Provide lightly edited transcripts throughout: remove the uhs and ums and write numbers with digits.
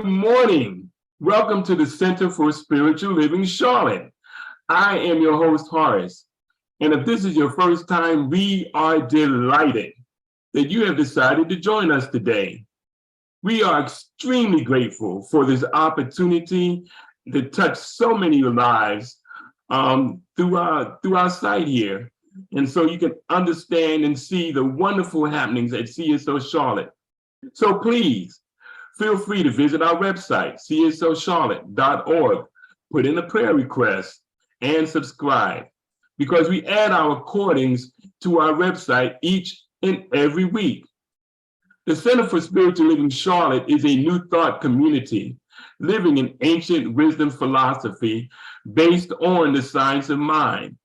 Good morning. Welcome to the Center for Spiritual Living Charlotte. I am your host, Horace. And if this is your first time, we are delighted that you have decided to join us today. We are extremely grateful for this opportunity to touch so many lives through our site here. And so you can understand and see the wonderful happenings at CSO Charlotte. So please, feel free to visit our website, csocharlotte.org, put in a prayer request, and subscribe, because we add our recordings to our website each and every week. The Center for Spiritual Living Charlotte is a New Thought community living in ancient wisdom philosophy based on the science of mind.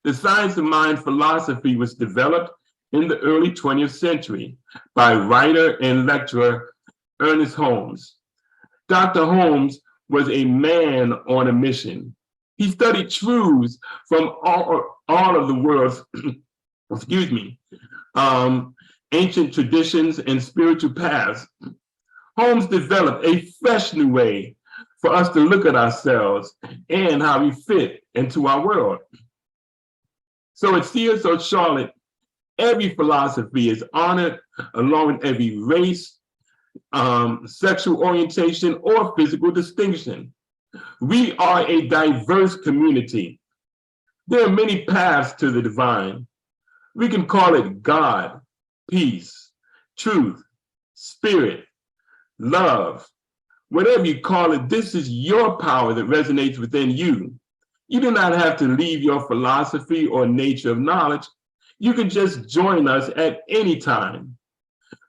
The science of mind philosophy was developed in the early 20th century by writer and lecturer Ernest Holmes. Dr. Holmes was a man on a mission. He studied truths from all of the world's, ancient traditions and spiritual paths. Holmes developed a fresh new way for us to look at ourselves and how we fit into our world. So at CSO Charlotte, every philosophy is honored, along with every race, sexual orientation, or physical distinction. We are a diverse community. There are many paths to the divine. We can call it God, peace, truth, spirit, love. Whatever you call it, this is your power that resonates within you. You do not have to leave your philosophy or nature of knowledge. You can just join us at any time.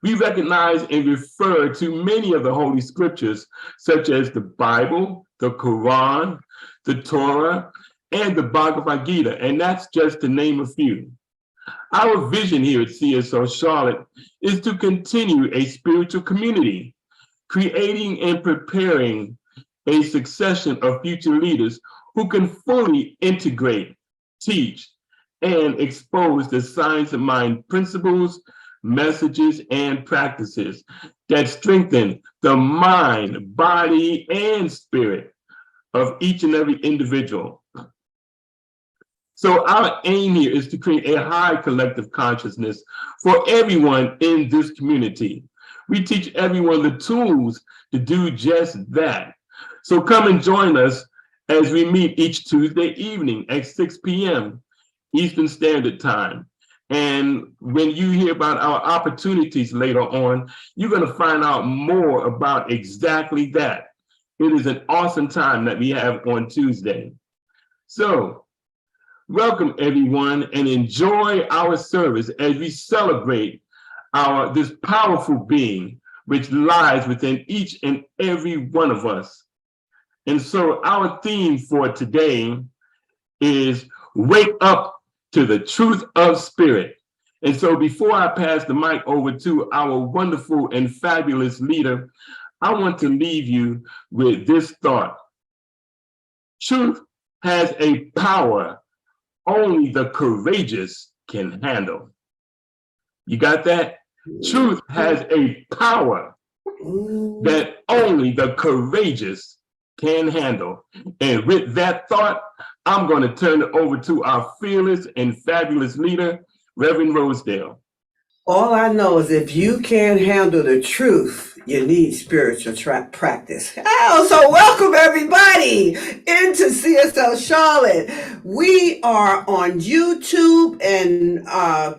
We recognize and refer to many of the Holy Scriptures, such as the Bible, the Quran, the Torah, and the Bhagavad Gita, and that's just to name a few. Our vision here at CSO Charlotte is to continue a spiritual community, creating and preparing a succession of future leaders who can fully integrate, teach, and expose the science of mind principles, messages, and practices that strengthen the mind, body, and spirit of each and every individual. So our aim here is to create a high collective consciousness for everyone in this community. We teach everyone the tools to do just that. So come and join us as we meet each Tuesday evening at 6 p.m. Eastern Standard Time. And when you hear about our opportunities later on, you're going to find out more about exactly that. It is an awesome time that we have on Tuesday. So welcome everyone, and enjoy our service as we celebrate this powerful being which lies within each and every one of us. And so our theme for today is Wake Up to the Truth of Spirit. And so before I pass the mic over to our wonderful and fabulous leader, I want to leave you with this thought. Truth has a power only the courageous can handle. You got that? Truth has a power that only the courageous can handle. And with that thought, I'm going to turn it over to our fearless and fabulous leader, Reverend Rosedale. All I know is if you can't handle the truth, you need spiritual practice. Oh, so welcome everybody into CSL Charlotte. We are on YouTube and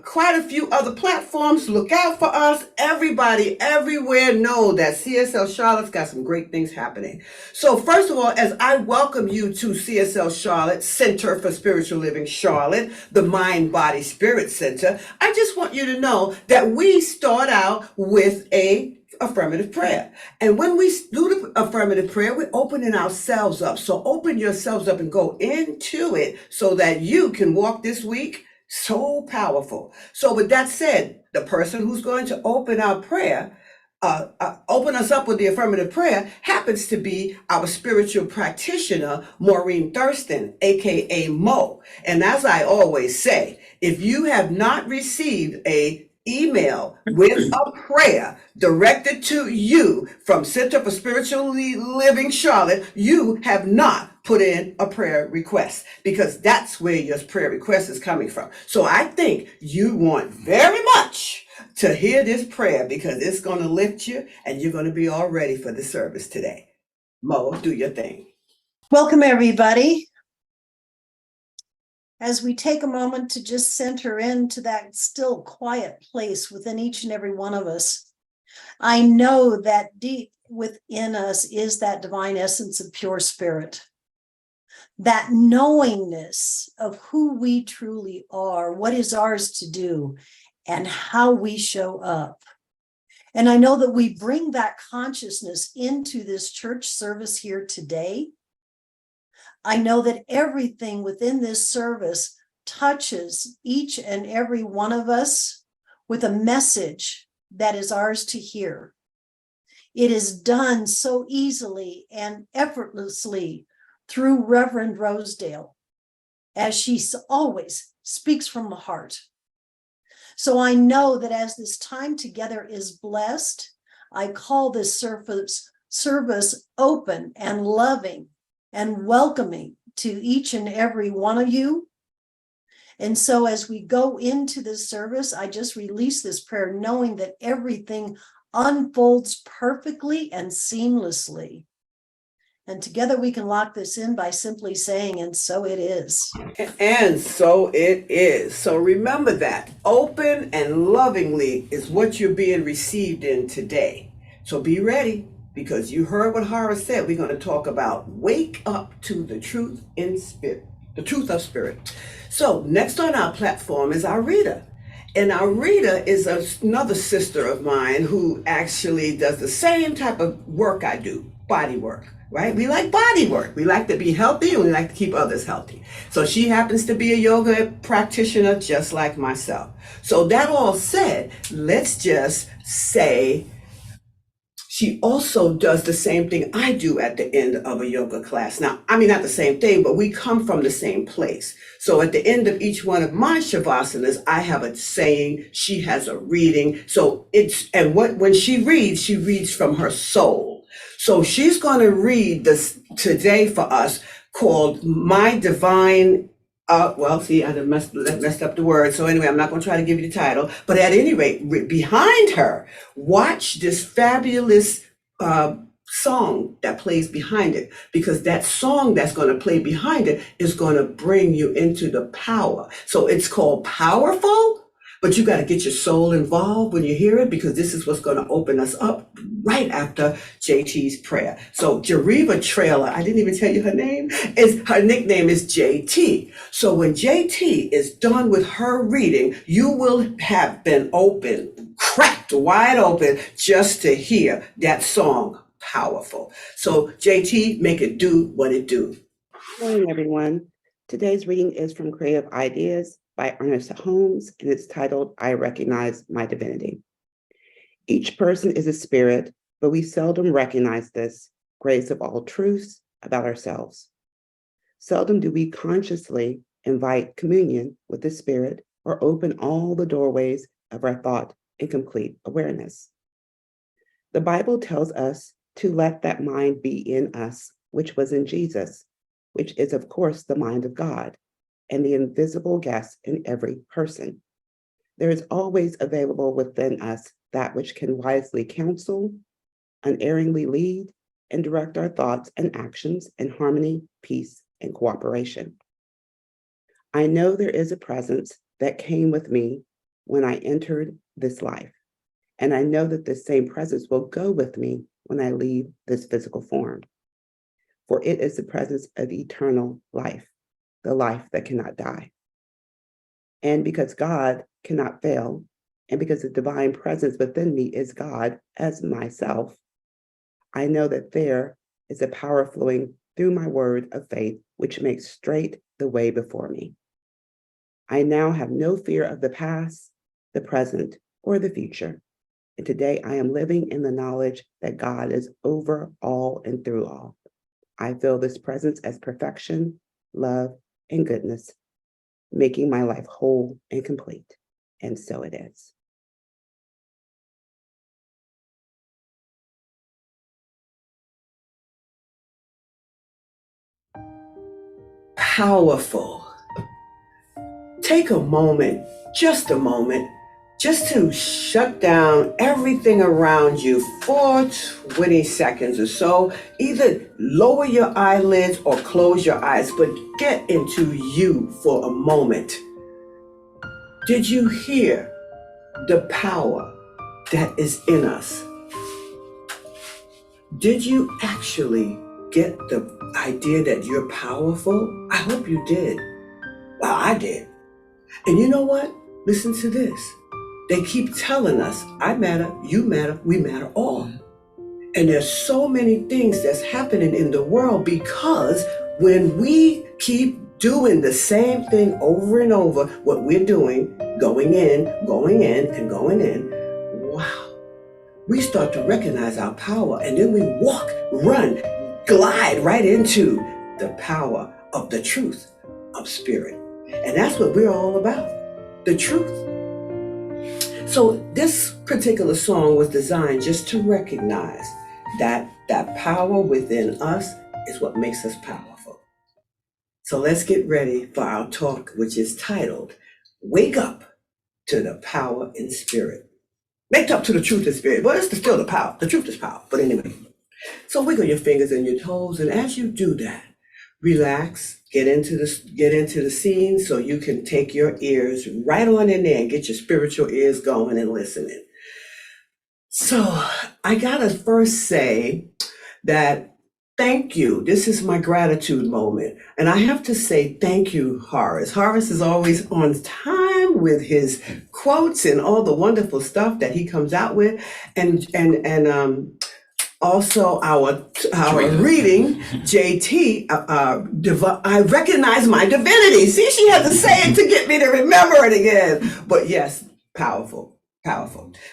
quite a few other platforms. Look out for us. Everybody everywhere know that CSL Charlotte's got some great things happening. So first of all, as I welcome you to CSL Charlotte, Center for Spiritual Living Charlotte, the Mind, Body, Spirit Center, I just want you to know that we start out with a affirmative prayer. And when we do the affirmative prayer, we're opening ourselves up. So open yourselves up and go into it so that you can walk this week so powerful. So with that said, the person who's going to open our prayer, open us up with the affirmative prayer happens to be our spiritual practitioner, Maureen Thurston, aka Mo. And as I always say, if you have not received a email with a prayer directed to you from Center for Spiritually Living Charlotte, you have not put in a prayer request, because that's where your prayer request is coming from. So I think you want very much to hear this prayer, because it's going to lift you and you're going to be all ready for the service today. Mo, do your thing. Welcome, everybody. As we take a moment to just center into that still quiet place within each and every one of us, I know that deep within us is that divine essence of pure spirit, that knowingness of who we truly are, what is ours to do, and how we show up. And I know that we bring that consciousness into this church service here today. I know that everything within this service touches each and every one of us with a message that is ours to hear. It is done so easily and effortlessly through Reverend Rosedale, as she always speaks from the heart. So I know that as this time together is blessed, I call this service open and loving and welcoming to each and every one of you. And so as we go into this service, I just release this prayer, knowing that everything unfolds perfectly and seamlessly. And together we can lock this in by simply saying, and so it is. And so it is. So remember that open and lovingly is what you're being received in today. So be ready, because you heard what Horace said. We're going to talk about wake up to the truth in spirit, the truth of spirit. So next on our platform is Arita. And Arita is another sister of mine who actually does the same type of work I do, body work, right? We like body work. We like to be healthy and we like to keep others healthy. So she happens to be a yoga practitioner just like myself. So that all said, let's just say she also does the same thing I do at the end of a yoga class. Now, I mean, not the same thing, but we come from the same place. So at the end of each one of my Shavasanas, I have a saying, she has a reading. So when she reads from her soul. So she's going to read this today for us, called My Divine I messed up the word. So anyway, I'm not going to try to give you the title. But at any rate, behind her, watch this fabulous song that plays behind it, because that song that's going to play behind it is going to bring you into the power. So it's called Powerful, but you got to get your soul involved when you hear it, because this is what's going to open us up right after JT's prayer. So Jariva Trailer, I didn't even tell you her name, her nickname is JT. So when JT is done with her reading, you will have been cracked wide open, just to hear that song, Powerful. So JT, make it do what it do. Good morning, everyone. Today's reading is from Creative Ideas by Ernest Holmes, and it's titled, I Recognize My Divinity. Each person is a spirit, but we seldom recognize this grace of all truths about ourselves. Seldom do we consciously invite communion with the spirit or open all the doorways of our thought in complete awareness. The Bible tells us to let that mind be in us, which was in Jesus, which is, of course, the mind of God and the invisible guest in every person. There is always available within us that which can wisely counsel, unerringly lead, and direct our thoughts and actions in harmony, peace, and cooperation. I know there is a presence that came with me when I entered this life, and I know that this same presence will go with me when I leave this physical form. For it is the presence of eternal life, the life that cannot die. And because God cannot fail, and because the divine presence within me is God as myself, I know that there is a power flowing through my word of faith, which makes straight the way before me. I now have no fear of the past, the present, or the future. And today I am living in the knowledge that God is over all and through all. I feel this presence as perfection, love, and goodness, making my life whole and complete. And so it is. powerful. Take a moment, just to shut down everything around you for 20 seconds or so. Either lower your eyelids or close your eyes, but get into you for a moment. Did you hear the power that is in us? Did you actually get the idea that you're powerful? I hope you did. Well, I did. And you know what? Listen to this. They keep telling us, I matter, you matter, we matter all. And there's so many things that's happening in the world because when we keep doing the same thing over and over, what we're doing, going in, and going in, wow, we start to recognize our power, and then we walk, run, glide right into the power of the truth of spirit. And that's what we're all about, the truth. So this particular song was designed just to recognize that power within us is what makes us powerful. So let's get ready for our talk, which is titled, Wake Up to the Power in Spirit. Wake up to the truth in spirit. Well, it's still the power. The truth is power. But anyway, so wiggle your fingers and your toes. And as you do that, relax, get into the scene so you can take your ears right on in there and get your spiritual ears going and listening. So I gotta first say that thank you. This is my gratitude moment. And I have to say thank you, Horace. Horace is always on time with his quotes and all the wonderful stuff that he comes out with. And also our reading, JT, I recognize my divinity. See, she had to say it to get me to remember it again. But yes, powerful.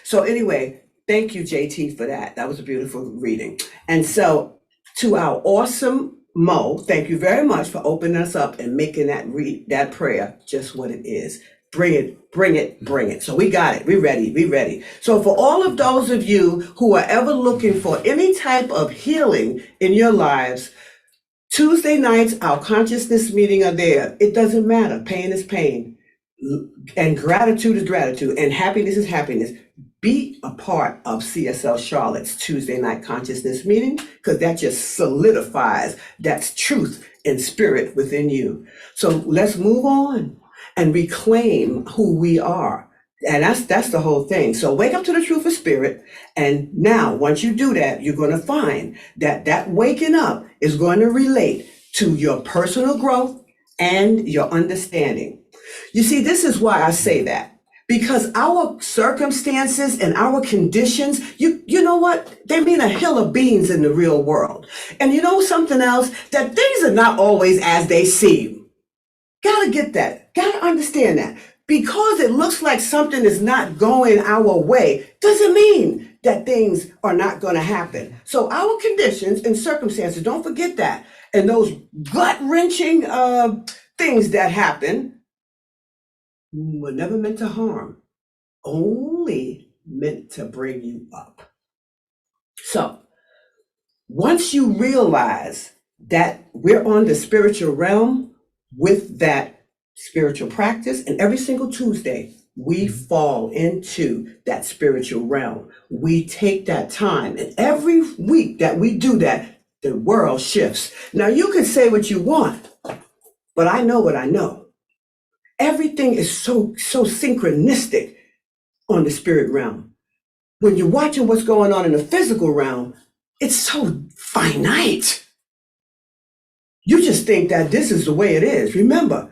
So anyway, thank you, JT, for that. That was a beautiful reading. And so to our awesome Mo, thank you very much for opening us up and making that prayer just what it is. Bring it. So we got it. We ready. So for all of those of you who are ever looking for any type of healing in your lives, Tuesday nights, our consciousness meeting are there. It doesn't matter. Pain is pain. And gratitude is gratitude. And happiness is happiness. Be a part of CSL Charlotte's Tuesday night consciousness meeting, because that just solidifies that's truth and spirit within you. So let's move on and reclaim who we are. And that's the whole thing. So wake up to the truth of spirit. And now, once you do that, you're going to find that waking up is going to relate to your personal growth and your understanding. You see, this is why I say that. Because our circumstances and our conditions, you know what? They mean a hill of beans in the real world. And you know something else? That things are not always as they seem. Gotta get that. Gotta understand that. Because it looks like something is not going our way, doesn't mean that things are not going to happen. So our conditions and circumstances, don't forget that. And those gut-wrenching things that happen were never meant to harm, only meant to bring you up. So once you realize that we're on the spiritual realm with that spiritual practice, and every single Tuesday, we fall into that spiritual realm. We take that time, and every week that we do that, the world shifts. Now you can say what you want, but I know what I know. Everything is so synchronistic on the spirit realm. When you're watching what's going on in the physical realm, it's so finite. You just think that this is the way it is. Remember,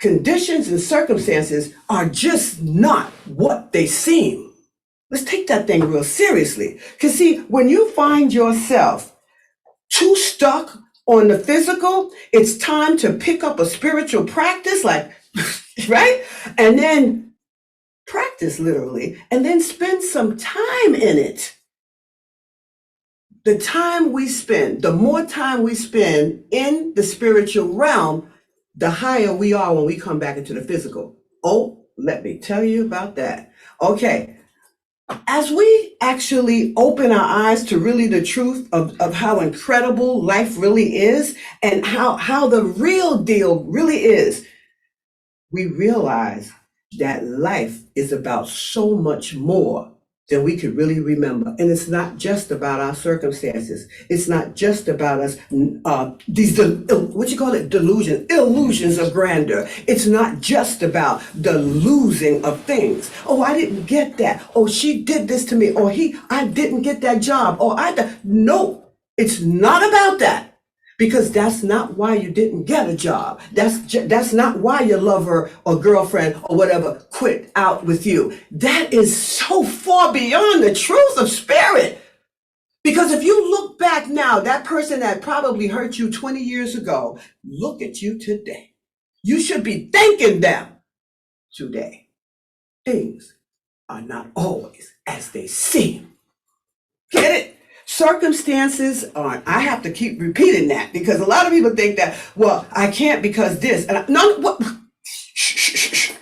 conditions and circumstances are just not what they seem. Let's take that thing real seriously. Because see, when you find yourself too stuck on the physical, it's time to pick up a spiritual practice, like, right? And then practice literally, and then spend some time in it. The time we spend, the more time we spend in the spiritual realm, the higher we are when we come back into the physical. Oh, let me tell you about that. Okay, as we actually open our eyes to really the truth of how incredible life really is and how the real deal really is, we realize that life is about so much more than we could really remember. And it's not just about our circumstances. It's not just about us, what you call it, illusions of grandeur. It's not just about the losing of things. Oh, I didn't get that. Oh, she did this to me. Or I didn't get that job. No, it's not about that. Because that's not why you didn't get a job. That's not why your lover or girlfriend or whatever quit out with you. That is so far beyond the truth of spirit. Because if you look back now, that person that probably hurt you 20 years ago, look at you today. You should be thanking them today. Things are not always as they seem. Get it? Circumstances aren't. I have to keep repeating that because a lot of people think that, well, I can't because this. No, what? Shh.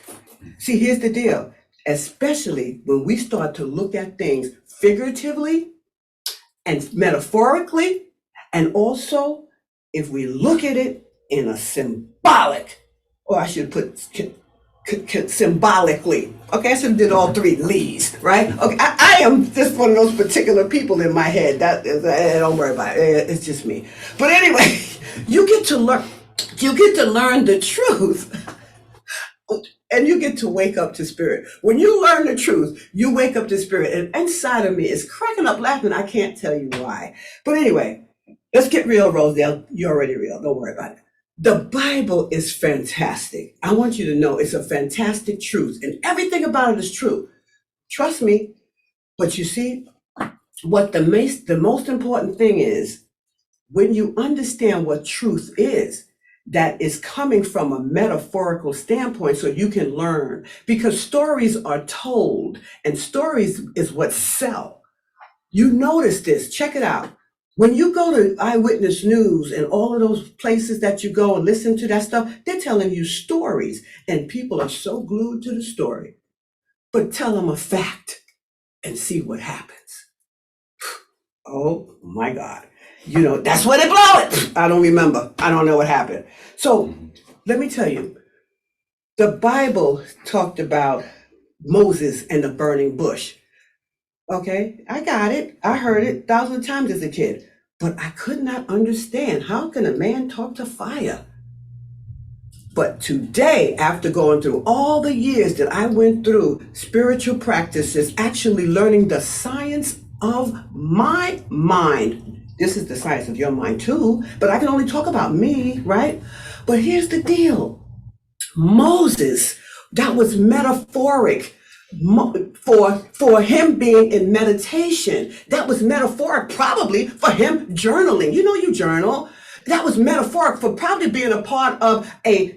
See, here's the deal. Especially when we start to look at things figuratively and metaphorically, and also if we look at it in a symbolic, or I should put symbolically. Okay, I should have did all three Lees, right? Okay, I am just one of those particular people in my head. Don't worry about it. It's just me. But anyway, you get to learn the truth. And you get to wake up to spirit. When you learn the truth, you wake up to spirit. And inside of me is cracking up laughing. I can't tell you why. But anyway, let's get real, Rosedale. You're already real. Don't worry about it. The Bible is fantastic. I want you to know it's a fantastic truth, and everything about it is true. Trust me. But you see, what the most important thing is, when you understand what truth is, that is coming from a metaphorical standpoint so you can learn. Because stories are told, and stories is what sell. You notice this. Check it out. When you go to Eyewitness News and all of those places that you go and listen to that stuff, they're telling you stories, and people are so glued to the story. But tell them a fact and see what happens. Oh my God. That's when they blow it. I don't remember. I don't know what happened. So let me tell you, the Bible talked about Moses and the burning bush. Okay, I got it. I heard it thousands of times as a kid, but I could not understand how can a man talk to fire? But today, after going through all the years that I went through spiritual practices, actually learning the science of my mind. This is the science of your mind too, but I can only talk about me, right? But here's the deal. Moses, that was metaphoric for him being in meditation. That was metaphoric probably for him journaling. You journal. That was metaphoric for probably being a part of a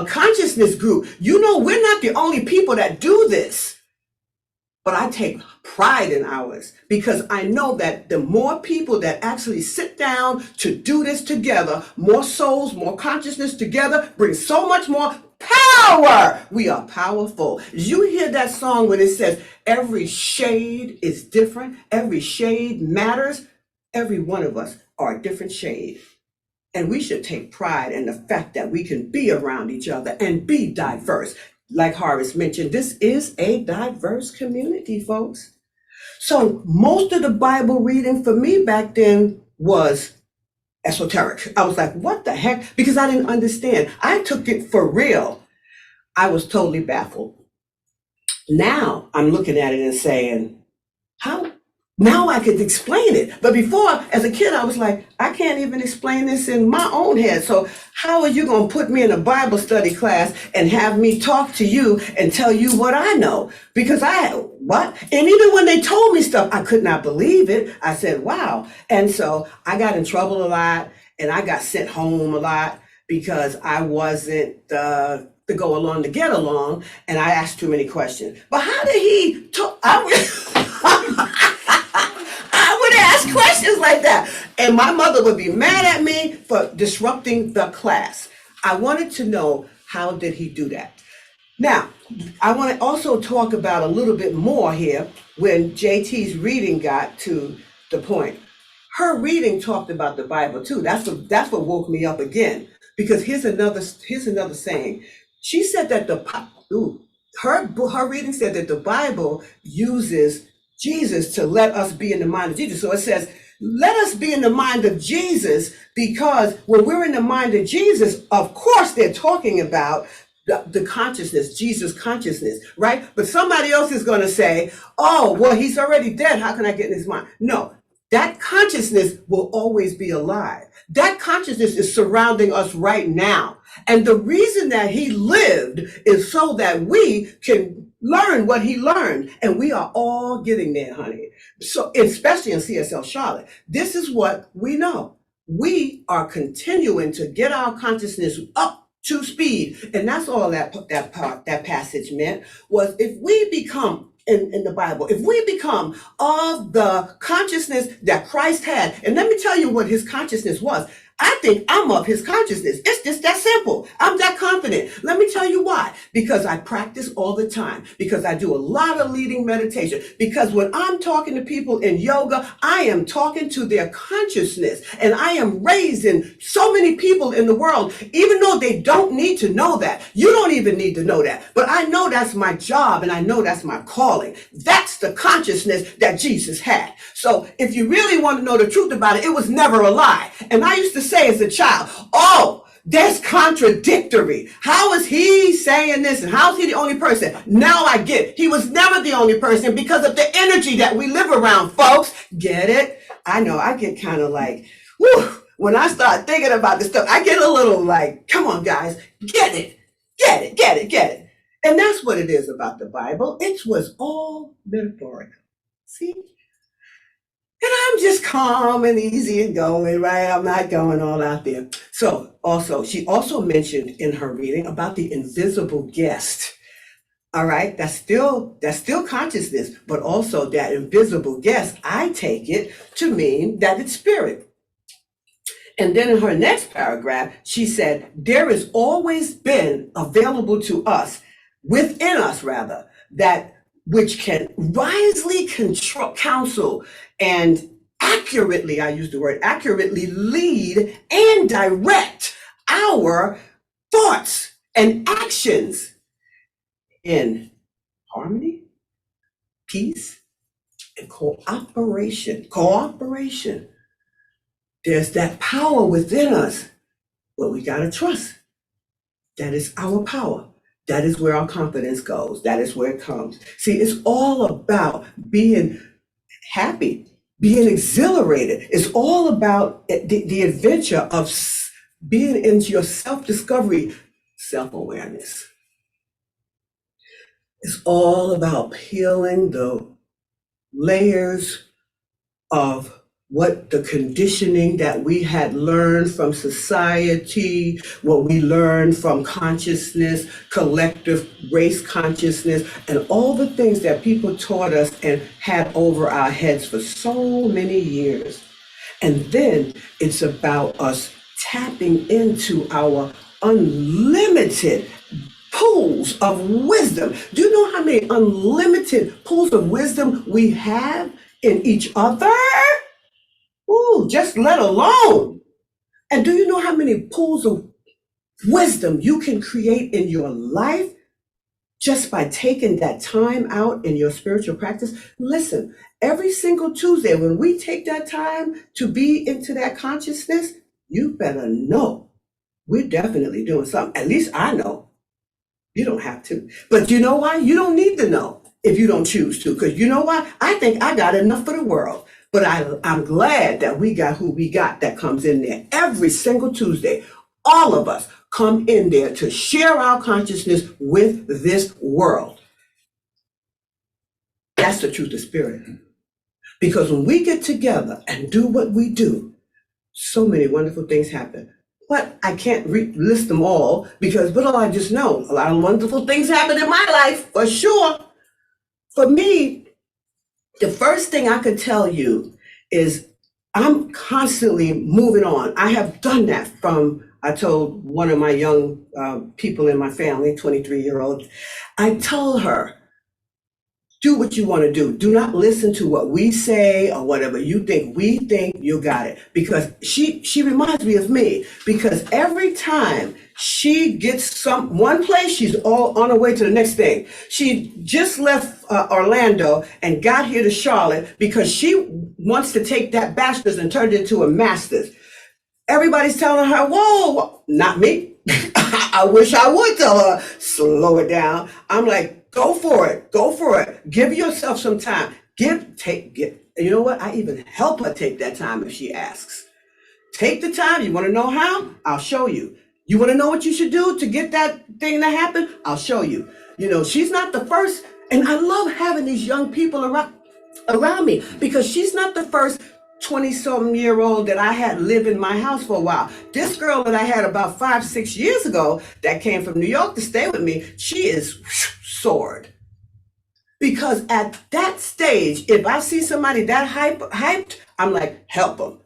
consciousness group. We're not the only people that do this. But I take pride in ours because I know that the more people that actually sit down to do this together, more souls, more consciousness together brings so much more power. We are powerful. You hear that song when it says every shade is different, every shade matters. Every one of us are a different shade. And we should take pride in the fact that we can be around each other and be diverse. Like Horace mentioned, this is a diverse community, folks. So most of the Bible reading for me back then was esoteric. I was like, what the heck? Because I didn't understand. I took it for real. I was totally baffled. Now I'm looking at it and saying, how? Now I could explain it. But before, as a kid, I was like, I can't even explain this in my own head. So how are you going to put me in a Bible study class and have me talk to you and tell you what I know? Because what? And even when they told me stuff, I could not believe it. I said, wow. And so I got in trouble a lot and I got sent home a lot because I wasn't to go along to get along, and I asked too many questions. But how did he talk? I would ask questions like that. And my mother would be mad at me for disrupting the class. I wanted to know, how did he do that? Now, I want to also talk about a little bit more here when JT's reading got to the point. Her reading talked about the Bible too. That's what woke me up again. Because here's another saying. She said that her reading said that the Bible uses Jesus to let us be in the mind of Jesus. So it says, let us be in the mind of Jesus, because when we're in the mind of Jesus, of course they're talking about the consciousness, Jesus consciousness, right? But somebody else is going to say, oh, well, he's already dead. How can I get in his mind? No, that consciousness will always be alive. That consciousness is surrounding us right now. And the reason that he lived is so that we can learn what he learned. And we are all getting there, honey. So, especially in CSL Charlotte, this is what we know. We are continuing to get our consciousness up to speed. And that's all that passage meant, was if we become in the Bible, if we become of the consciousness that Christ had, and let me tell you what his consciousness was. I think I'm of his consciousness. It's just that simple. I'm that confident. Let me tell you why. Because I practice all the time. Because I do a lot of leading meditation. Because when I'm talking to people in yoga, I am talking to their consciousness. And I am raising so many people in the world, even though they don't need to know that. You don't even need to know that. But I know that's my job and I know that's my calling. That's the consciousness that Jesus had. So if you really want to know the truth about it, it was never a lie. And I used to say as a child, oh, that's contradictory. How is he saying this? And how is he the only person? Now I get it. He was never the only person because of the energy that we live around, folks. Get it? I know I get kind of like, whew, when I start thinking about this stuff, I get a little like, come on, guys, get it, get it, get it, get it. And that's what it is about the Bible. It was all metaphorical. See? And I'm just calm and easy and going, right? I'm not going all out there. So she also mentioned in her reading about the invisible guest. All right, that's still consciousness, but also that invisible guest, I take it to mean that it's spirit. And then in her next paragraph, she said, there has always been available to us, within us rather, that which can wisely counsel and accurately, I use the word accurately, lead and direct our thoughts and actions in harmony, peace, and cooperation. Cooperation. There's that power within us, but we got to trust. That is our power. That is where our confidence goes. That is where it comes. See, it's all about being happy, being exhilarated. It's all about the adventure of being into your self-discovery, self-awareness. It's all about peeling the layers of what the conditioning that we had learned from society, what we learned from consciousness, collective race consciousness, and all the things that people taught us and had over our heads for so many years. And then it's about us tapping into our unlimited pools of wisdom. Do you know how many unlimited pools of wisdom we have in each other? Ooh, just let alone. And do you know how many pools of wisdom you can create in your life just by taking that time out in your spiritual practice? Listen, every single Tuesday, when we take that time to be into that consciousness, you better know we're definitely doing something. At least I know. You don't have to. But you know why? You don't need to know if you don't choose to. Because you know why? I think I got enough for the world. But I'm glad that we got who we got that comes in there every single Tuesday. All of us come in there to share our consciousness with this world. That's the truth of spirit. Because when we get together and do what we do, so many wonderful things happen. But I can't list them all because, but all I just know, a lot of wonderful things happen in my life, for sure. For me, the first thing I could tell you is I'm constantly moving on. I have done that from I told one of my young people in my family, 23-year-old, I told her, do what you want to do. Do not listen to what we say or whatever you think. We think you got it. Because she reminds me of me. Because every time she gets one place, she's all on her way to the next thing. She just left Orlando and got here to Charlotte because she wants to take that bachelor's and turn it into a master's. Everybody's telling her, whoa, not me. I wish I would tell her, slow it down. I'm like, go for it. Go for it. Give yourself some time. Give. You know what? I even help her take that time if she asks. Take the time. You want to know how? I'll show you. You want to know what you should do to get that thing to happen? I'll show you. You know, she's not the first. And I love having these young people around me because she's not the first 20-something-year-old that I had live in my house for a while. This girl that I had about 5-6 years ago that came from New York to stay with me, she is soared. Because at that stage, if I see somebody that hyped, I'm like, help them.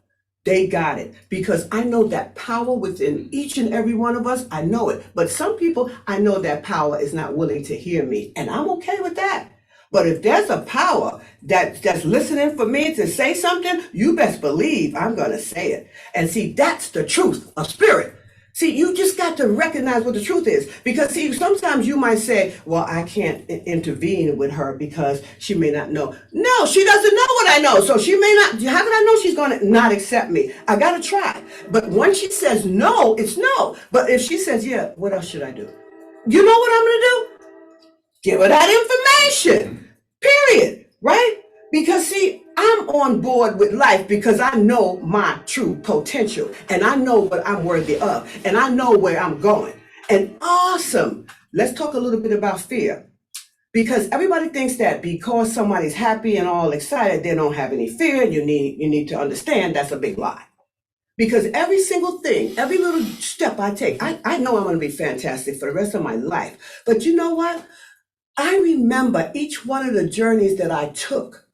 They got it. Because I know that power within each and every one of us, I know it. But some people, I know that power is not willing to hear me. And I'm okay with that. But if there's a power that's listening for me to say something, you best believe I'm going to say it. And see, that's the truth of spirit. See, you just got to recognize what the truth is. Because see, sometimes you might say, well, I can't intervene with her because she may not know. No, she doesn't know what I know. So she may not, how can I know she's going to not accept me? I got to try. But when she says no, it's no. But if she says, yeah, what else should I do? You know what I'm going to do? Give her that information, period, right? Because see, I'm on board with life because I know my true potential and I know what I'm worthy of and I know where I'm going. And awesome. Let's talk a little bit about fear. Because everybody thinks that because somebody's happy and all excited, they don't have any fear. You need to understand that's a big lie. Because every single thing, every little step I take, I know I'm going to be fantastic for the rest of my life. But you know what? I remember each one of the journeys that I took.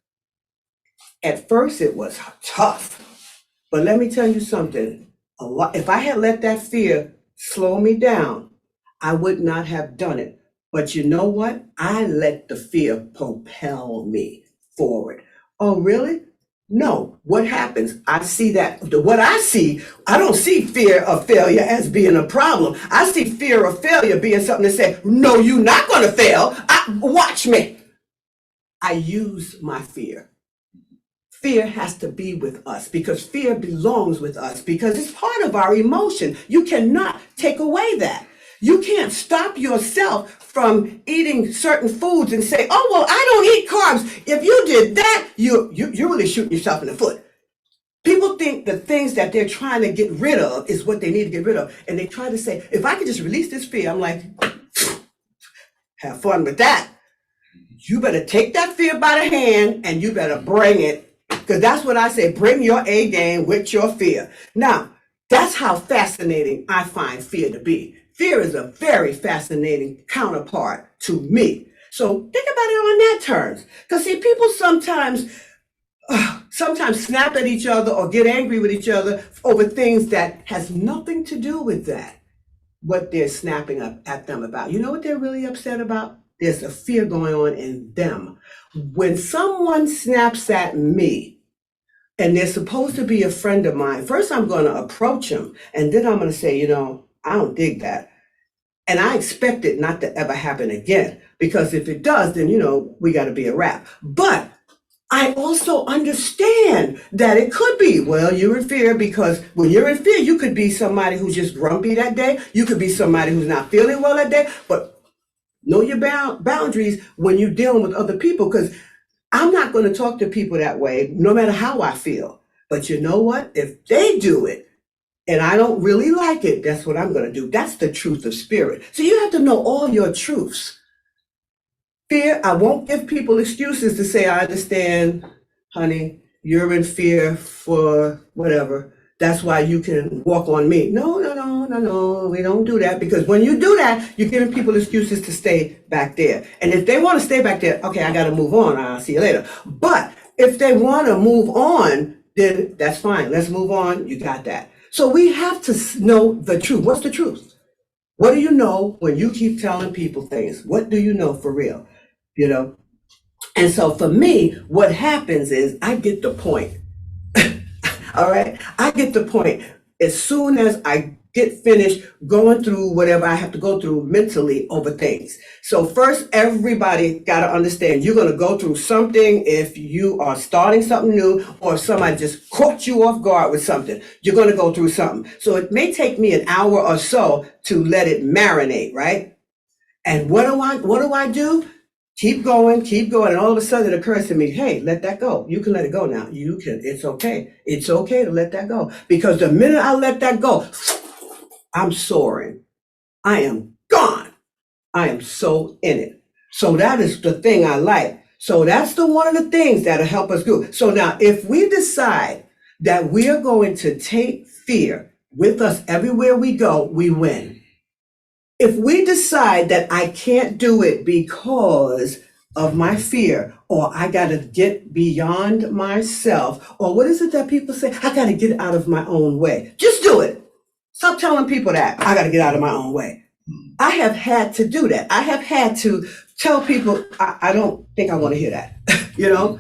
At first, it was tough. But let me tell you something. If I had let that fear slow me down, I would not have done it. But you know what? I let the fear propel me forward. Oh, really? No. What happens? I see that. What I see, I don't see fear of failure as being a problem. I see fear of failure being something to say, no, you're not going to fail. Watch me. I use my fear. Fear has to be with us because fear belongs with us because it's part of our emotion. You cannot take away that. You can't stop yourself from eating certain foods and say, oh, well, I don't eat carbs. If you did that, you're really shooting yourself in the foot. People think the things that they're trying to get rid of is what they need to get rid of. And they try to say, if I could just release this fear, I'm like, have fun with that. You better take that fear by the hand and you better bring it. Because that's what I say, bring your A game with your fear. Now, that's how fascinating I find fear to be. Fear is a very fascinating counterpart to me. So think about it on that terms. Because see, people sometimes snap at each other or get angry with each other over things that has nothing to do with that, what they're snapping up at them about. You know what they're really upset about? There's a fear going on in them. When someone snaps at me and they're supposed to be a friend of mine, first I'm going to approach them and then I'm going to say, I don't dig that. And I expect it not to ever happen again, because if it does, then, we got to be a wrap. But I also understand that it could be, well, you're in fear because when you're in fear, you could be somebody who's just grumpy that day. You could be somebody who's not feeling well that day, but know your boundaries when you're dealing with other people, because I'm not going to talk to people that way, no matter how I feel. But you know what? If they do it, and I don't really like it, that's what I'm going to do. That's the truth of spirit. So you have to know all your truths. Fear, I won't give people excuses to say, I understand, honey, you're in fear for whatever. That's why you can walk on me. No. We don't do that, because when you do that, you're giving people excuses to stay back there. And if they want to stay back there, okay, I got to move on. I'll see you later. But if they want to move on, then that's fine. Let's move on. You got that. So we have to know the truth. What's the truth? What do you know when you keep telling people things? What do you know for real? You know? And so for me, what happens is I get the point. All right. I get the point. As soon as I get finished going through whatever I have to go through mentally over things. So first, everybody got to understand you're going to go through something if you are starting something new or if somebody just caught you off guard with something. You're going to go through something. So it may take me an hour or so to let it marinate, right? And what do I do? Keep going. And all of a sudden it occurs to me, hey, let that go. You can let it go now. You can, it's okay. It's okay to let that go. Because the minute I let that go, I'm soaring. I am gone. I am so in it. So that is the thing I like. So that's the one of the things that'll help us do. So now if we decide that we are going to take fear with us everywhere we go, we win. If we decide that I can't do it because of my fear, or I got to get beyond myself, or what is it that people say? I got to get out of my own way. Just do it. Stop telling people that I got to get out of my own way. I have had to do that. I have had to tell people, I don't think I want to hear that. You know,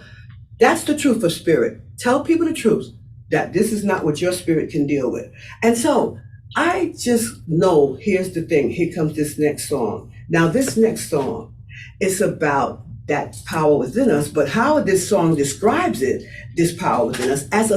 that's the truth of spirit. Tell people the truth that this is not what your spirit can deal with. And so I just know, here's the thing. Here comes this next song. Now, this next song is about that power within us, but how this song describes it, this power within us, as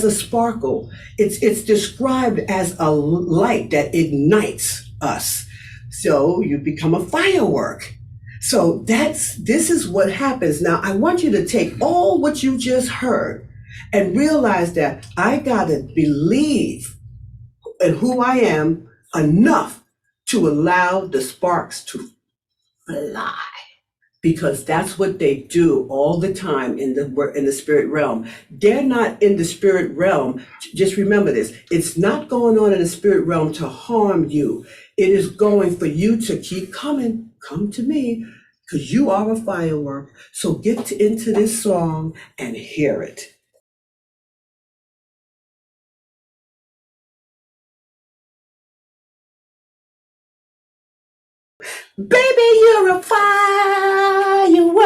a sparkle. It's described as a light that ignites us. So you become a firework. So this is what happens. Now, I want you to take all what you just heard and realize that I gotta believe in who I am enough to allow the sparks to fly. Because that's what they do all the time in the spirit realm. They're not in the spirit realm. Just remember this. It's not going on in the spirit realm to harm you. It is going for you to keep coming. Come to me, because you are a firework. So get into this song and hear it. Baby, you're a firework.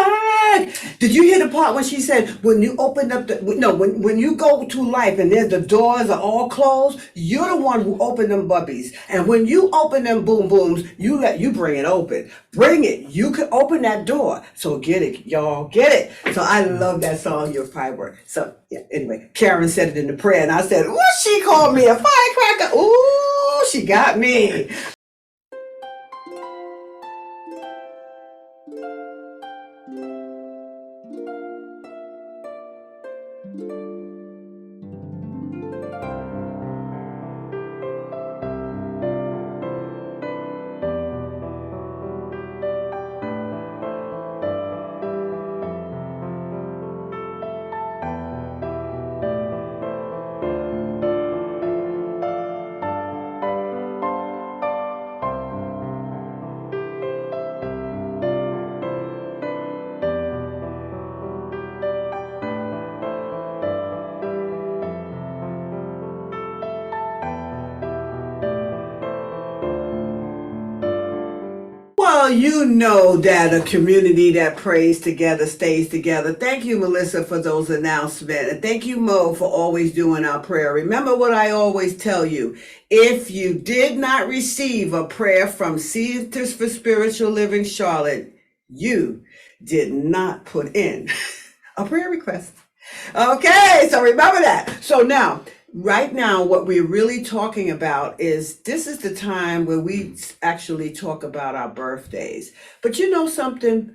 Did you hear the part when she said, when you open up when you go to life and the doors are all closed, you're the one who opened them bubbies. And when you open them boom booms, you bring it open. Bring it. You can open that door. So get it, y'all. Get it. So I love that song, You're a Firework. So yeah, anyway, Karen said it in the prayer and I said, what, she called me a firecracker? Ooh, she got me. Well, you know that a community that prays together stays together. Thank you, Melissa, for those announcements. And thank you, Mo, for always doing our prayer. Remember what I always tell you. If you did not receive a prayer from Centers for Spiritual Living Charlotte, you did not put in a prayer request. Okay, so remember that. So now, right now, what we're really talking about is this is the time where we actually talk about our birthdays. But you know something?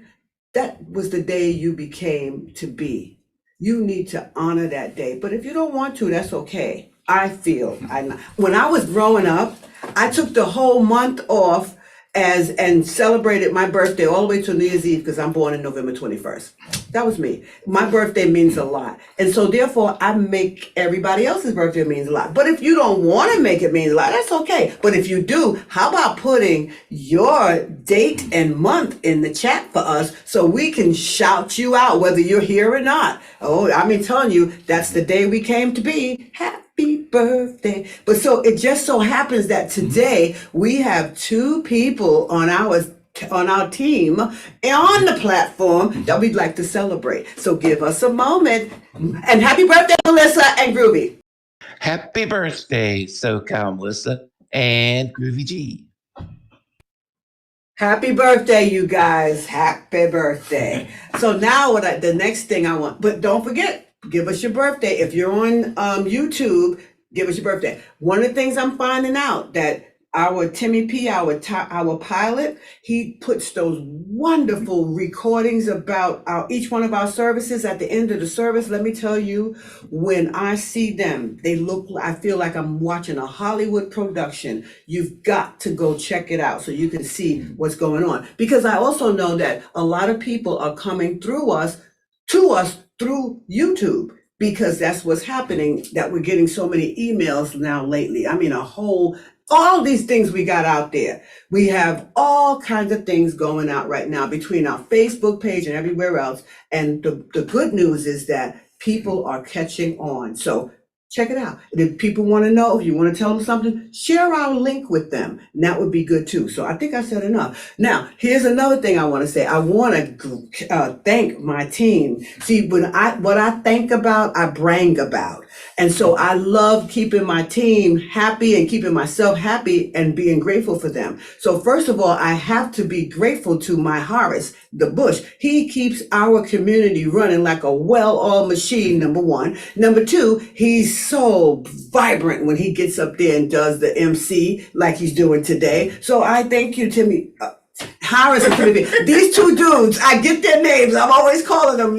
That was the day you became to be. You need to honor that day. But if you don't want to, that's okay. When I was growing up, I took the whole month off and celebrated my birthday all the way to New Year's Eve because I'm born on November 21st. That was me. My birthday means a lot. And so therefore I make everybody else's birthday means a lot. But if you don't want to make it mean a lot, that's okay. But if you do, how about putting your date and month in the chat for us so we can shout you out whether you're here or not? Oh, I mean, telling you, that's the day we came to be. Happy birthday. But so it just so happens that today we have two people on our team on the platform that we'd like to celebrate. So give us a moment. And happy birthday, Melissa and Groovy. Happy birthday, SoCal Melissa and Groovy G. Happy birthday, you guys. Happy birthday. So now the next thing I want, but don't forget, give us your birthday. If you're on YouTube, give us your birthday. One of the things I'm finding out that our Timmy P, our pilot, he puts those wonderful recordings about each one of our services at the end of the service. Let me tell you, when I see them, I feel like I'm watching a Hollywood production. You've got to go check it out so you can see what's going on. Because I also know that a lot of people are coming to us through YouTube, because that's what's happening, that we're getting so many emails now lately. I mean, all these things we got out there. We have all kinds of things going out right now between our Facebook page and everywhere else. And the good news is that people are catching on. So check it out. And if people want to know, if you want to tell them something, share our link with them. And that would be good too. So I think I said enough. Now, here's another thing I want to say. I want to thank my team. See, what I think about, I brag about. And so I love keeping my team happy and keeping myself happy and being grateful for them. So first of all, I have to be grateful to my Horace, the Bush. He keeps our community running like a well-oiled machine, number one. Number two, he's so vibrant when he gets up there and does the MC like he's doing today. So I thank you, Timmy. Harris and Timmy. These two dudes, I get their names. I'm always calling them,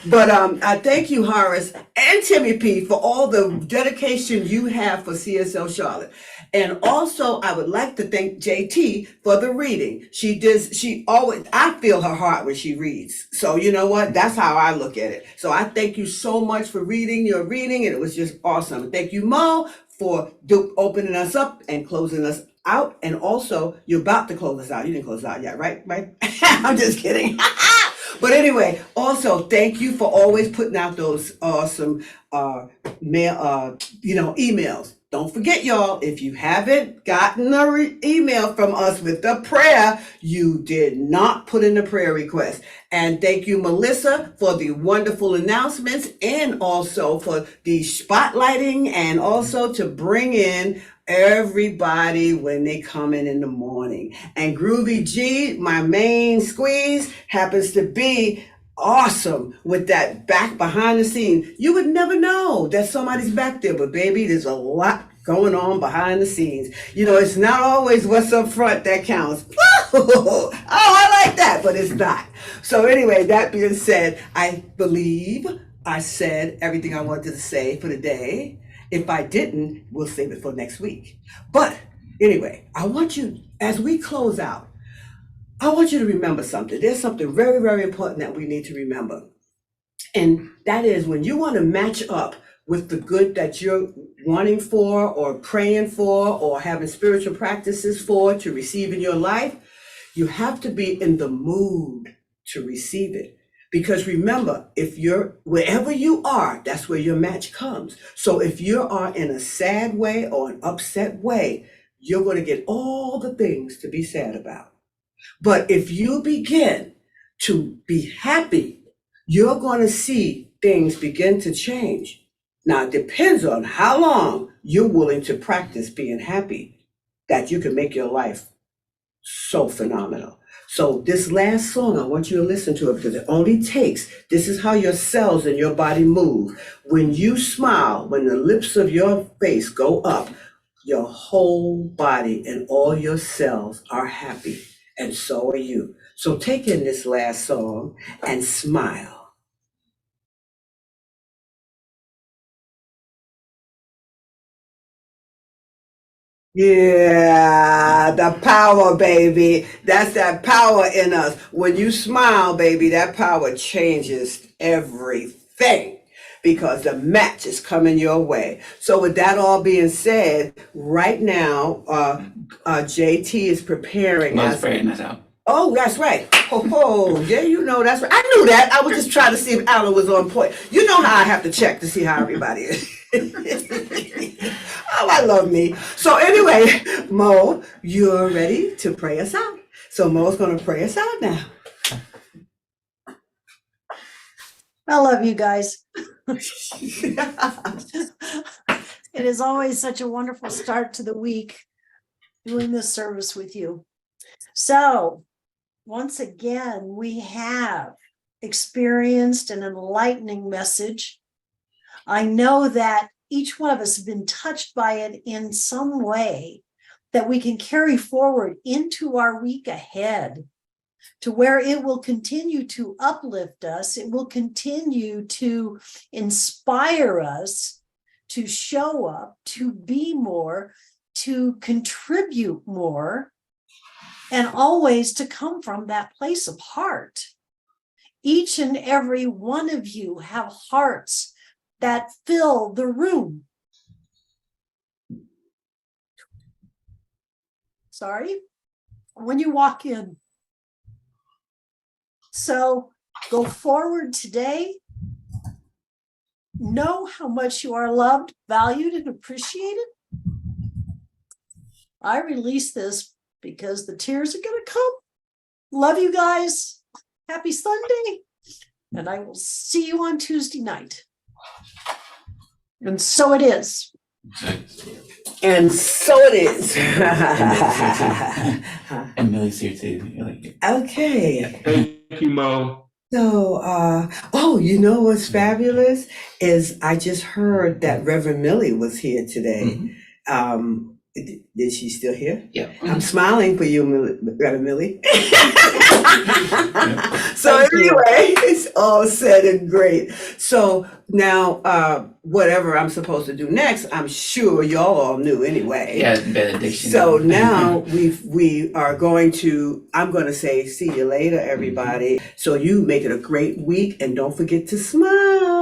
But I thank you, Horace and Timmy P, for all the dedication you have for CSL Charlotte. And also, I would like to thank JT for the reading. I feel her heart when she reads. So you know what? That's how I look at it. So I thank you so much for reading your reading, and it was just awesome. Thank you, Mo, for opening us up and closing us out. And also, you're about to close us out. You didn't close us out yet, right? I'm just kidding. But anyway, also thank you for always putting out those awesome emails. Don't forget, y'all, if you haven't gotten an email from us with the prayer, you did not put in a prayer request. And thank you, Melissa, for the wonderful announcements, and also for the spotlighting, and also to bring in everybody when they come in the morning. And Groovy G, my main squeeze, happens to be awesome with that back behind the scenes. You would never know that somebody's back there, but baby, there's a lot going on behind the scenes. It's not always what's up front that counts. Oh, I like that, but it's not. So anyway, that being said, I believe I said everything I wanted to say for the day. If I didn't, we'll save it for next week. But anyway, I want you, as we close out, I want you to remember something. There's something very, very important that we need to remember. And that is, when you want to match up with the good that you're wanting for, or praying for, or having spiritual practices for to receive in your life, you have to be in the mood to receive it. Because remember, wherever you are, that's where your match comes. So if you are in a sad way or an upset way, you're going to get all the things to be sad about. But if you begin to be happy, you're going to see things begin to change. Now, it depends on how long you're willing to practice being happy, that you can make your life so phenomenal. So this last song, I want you to listen to it, because it only takes, this is how your cells in your body move. When you smile, when the lips of your face go up, your whole body and all your cells are happy, and so are you. So take in this last song and smile. Yeah, The power, baby. That's that power in us. When you smile, baby, that power changes everything because the match is coming your way. So with that all being said, right now, JT is preparing Most us. praying us out. Oh, that's right. Oh, yeah, you know that's right. I knew that. I was just trying to see if Alan was on point. You know how I have to check to see how everybody is. Oh, I love me. So anyway, Mo, you're ready to pray us out. So Mo's going to pray us out now. I love you guys. It is always such a wonderful start to the week doing this service with you. So, once again, we have experienced an enlightening message. I know that each one of us has been touched by it in some way that we can carry forward into our week ahead to where it will continue to uplift us. It will continue to inspire us to show up, to be more, to contribute more, and always to come from that place of heart. Each and every one of you have hearts that fill the room. Sorry, when you walk in. So go forward today. Know how much you are loved, valued, and appreciated. I release this because the tears are going to come. Love you guys. Happy Sunday. And I will see you on Tuesday night. And so it is. And so it is. And Millie's here too. Okay. Thank you, Mo. So, you know what's fabulous is I just heard that Reverend Millie was here today. Is she still here? Yeah. I'm smiling for you, Reverend Millie. So Thank you. anyway, it's all said and great. So now, whatever I'm supposed to do next, I'm sure y'all all knew anyway. Yeah, benediction. So now we are going to, I'm going to say, see you later, everybody. So you make it a great week and don't forget to smile.